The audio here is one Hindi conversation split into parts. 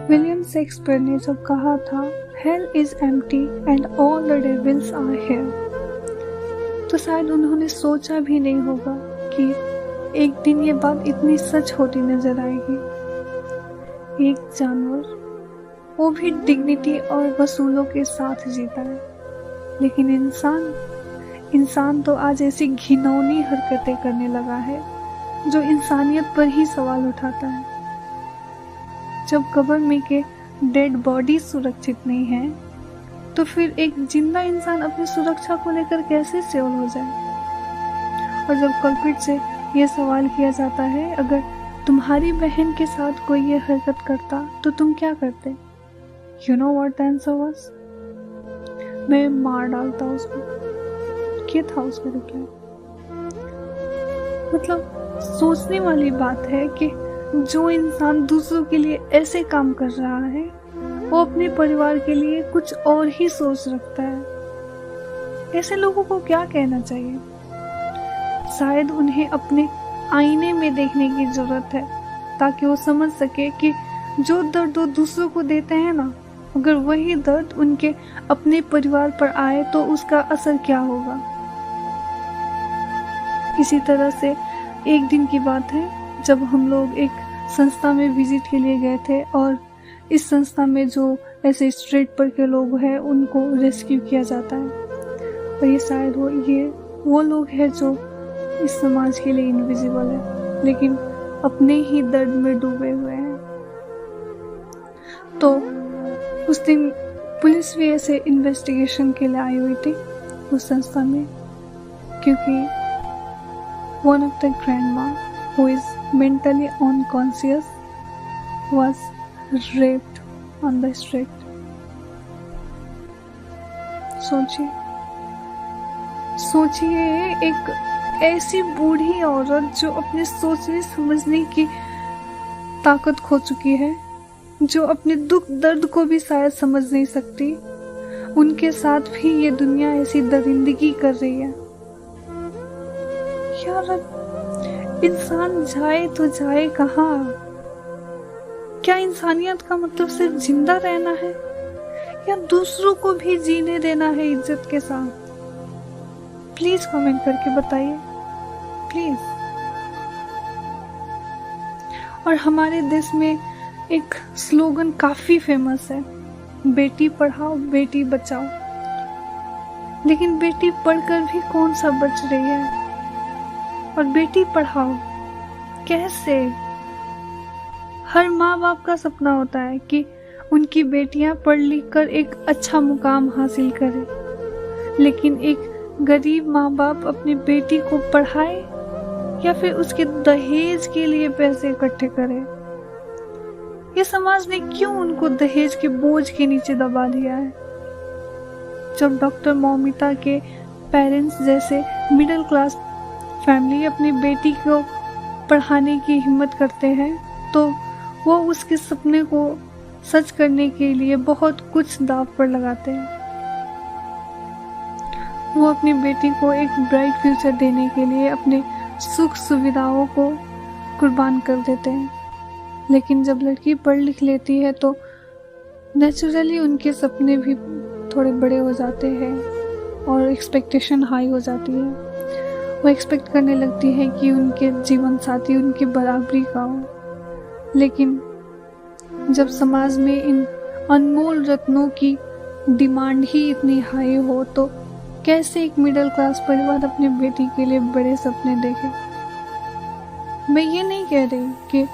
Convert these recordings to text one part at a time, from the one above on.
विलियम शेक्सपियर ने जब कहा था hell is empty and all the devils are here, तो शायद उन्होंने सोचा भी नहीं होगा कि एक दिन ये बात इतनी सच होती नजर आएगी। एक जानवर, वो भी डिग्निटी और वसूलों के साथ जीता है, लेकिन इंसान तो आज ऐसी घिनौनी हरकतें करने लगा है जो इंसानियत पर ही सवाल उठाता है। जब कब्र में के डेड बॉडी सुरक्षित नहीं है, तो फिर एक जिंदा इंसान अपनी सुरक्षा को लेकर कैसे सेवल हो जाए। और जब कल्प्रिट से ये सवाल किया जाता है, अगर तुम्हारी बहन के साथ कोई ये हरकत करता तो तुम क्या करते? You know what the answer was? मैं मार डालता उसको। क्या था उसका रिप्लाई? मतलब सोचने वाली बात है कि जो इंसान दूसरों के लिए ऐसे काम कर रहा है, वो अपने परिवार के लिए कुछ और ही सोच रखता है। ऐसे लोगों को क्या कहना चाहिए? शायद उन्हें अपने आईने में देखने की जरूरत है, ताकि वो समझ सके कि जो दर्द वो दूसरों को देते हैं ना, अगर वही दर्द उनके अपने परिवार पर आए तो उसका असर क्या होगा। इसी तरह से एक दिन की बात है, जब हम लोग एक संस्था में विजिट के लिए गए थे, और इस संस्था में जो ऐसे स्ट्रीट पर के लोग हैं उनको रेस्क्यू किया जाता है। और ये शायद वो लोग हैं जो इस समाज के लिए इनविजिबल है, लेकिन अपने ही दर्द में डूबे हुए हैं। तो उस दिन पुलिस भी ऐसे इन्वेस्टिगेशन के लिए आई हुई थी उस संस्था में, क्योंकि one of the grandma who is mentally unconscious was raped on the street. सोचिए एक ऐसी बूढ़ी औरत जो अपने सोचने समझने की ताकत खो चुकी है, जो अपने दुख दर्द को भी शायद समझ नहीं सकती, उनके साथ भी ये दुनिया ऐसी दरिंदगी कर रही है। यार, इंसान जाए तो जाए कहाँ? क्या इंसानियत का मतलब सिर्फ जिंदा रहना है, या दूसरों को भी जीने देना है इज्जत के साथ? प्लीज कमेंट करके बताइए, प्लीज। और हमारे देश में एक स्लोगन काफी फेमस है, बेटी पढ़ाओ बेटी बचाओ। लेकिन बेटी पढ़कर भी कौन सा बच रही है? और बेटी पढ़ाओ कैसे? हर माँ बाप का सपना होता है कि उनकी बेटियां पढ़ लिख कर एक अच्छा मुकाम हासिल करें, लेकिन एक गरीब माँ बाप अपनी बेटी को पढ़ाए या फिर उसके दहेज के लिए पैसे इकट्ठे करे। ये समाज ने क्यों उनको दहेज के बोझ के नीचे दबा दिया है? जब डॉक्टर मौमिता के पेरेंट्स जैसे मिडिल क्लास फैमिली अपनी बेटी को पढ़ाने की हिम्मत करते हैं, तो वो उसके सपने को सच करने के लिए बहुत कुछ दांव पर लगाते हैं। वो अपनी बेटी को एक ब्राइट फ्यूचर देने के लिए अपने सुख सुविधाओं को कुर्बान कर देते हैं। लेकिन जब लड़की पढ़ लिख लेती है तो नेचुरली उनके सपने भी थोड़े बड़े हो जाते हैं और एक्सपेक्टेशन हाई हो जाती है। वो एक्सपेक्ट करने लगती है कि उनके जीवन साथी उनकी बराबरी का हो। लेकिन जब समाज में इन अनमोल रत्नों की डिमांड ही इतनी हाई हो, तो कैसे एक मिडिल क्लास परिवार अपनी बेटी के लिए बड़े सपने देखे? मैं ये नहीं कह रही कि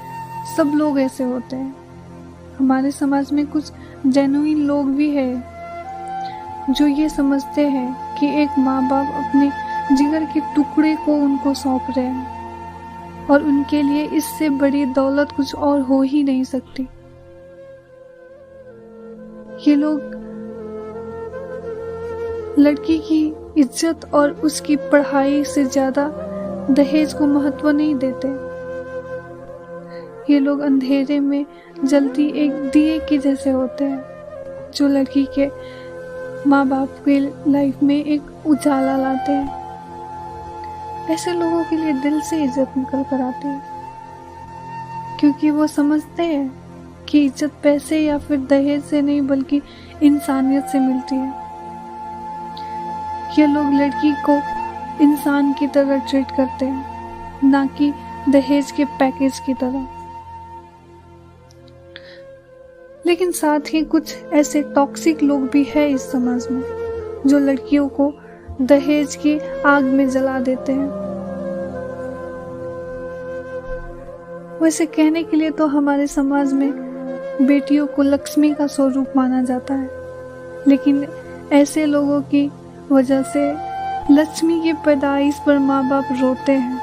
सब लोग ऐसे होते हैं। हमारे समाज में कुछ जेन्युइन लोग भी हैं जो ये समझते हैं कि एक माँ बाप अपने जिगर के टुकड़े को उनको सौंप रहे हैं और उनके लिए इससे बड़ी दौलत कुछ और हो ही नहीं सकती। ये लोग लड़की की इज्जत और उसकी पढ़ाई से ज्यादा दहेज को महत्व नहीं देते। ये लोग अंधेरे में जलती एक दिए के जैसे होते हैं, जो लड़की के माँ बाप के लाइफ में एक उजाला लाते हैं। ऐसे लोगों के लिए दिल से इज्जत निकल कर आती है, क्योंकि वो समझते हैं कि इज्जत पैसे या फिर दहेज से नहीं बल्कि इंसानियत से मिलती है। ये लोग लड़की को इंसान की तरह ट्रीट करते हैं, ना कि दहेज के पैकेज की तरह। लेकिन साथ ही कुछ ऐसे टॉक्सिक लोग भी हैं इस समाज में जो लड़कियों को दहेज की आग में जला देते हैं। वैसे कहने के लिए तो हमारे समाज में बेटियों को लक्ष्मी का स्वरूप माना जाता है, लेकिन ऐसे लोगों की वजह से लक्ष्मी की पैदाइश पर माँ बाप रोते हैं,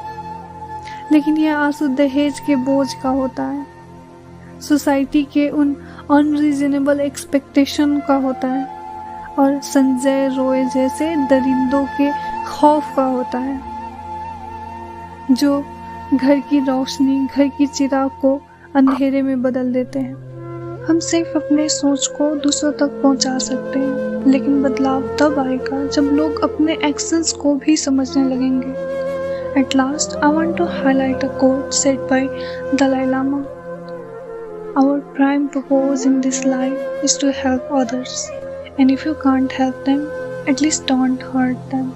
लेकिन यह आंसू दहेज के बोझ का होता है, सोसाइटी के उन अनरीजनेबल एक्सपेक्टेशन का होता है और संजय रॉय जैसे दरिंदों के खौफ का होता है, जो घर की रोशनी, घर की चिराग को अंधेरे में बदल देते हैं। हम सिर्फ अपने सोच को दूसरों तक पहुंचा सकते हैं, लेकिन बदलाव तब आएगा जब लोग अपने एक्शंस को भी समझने लगेंगे। At last, I want to highlight a quote said by Dalai Lama. Our prime purpose in this life is to help others, and if you can't help them, at least don't hurt them.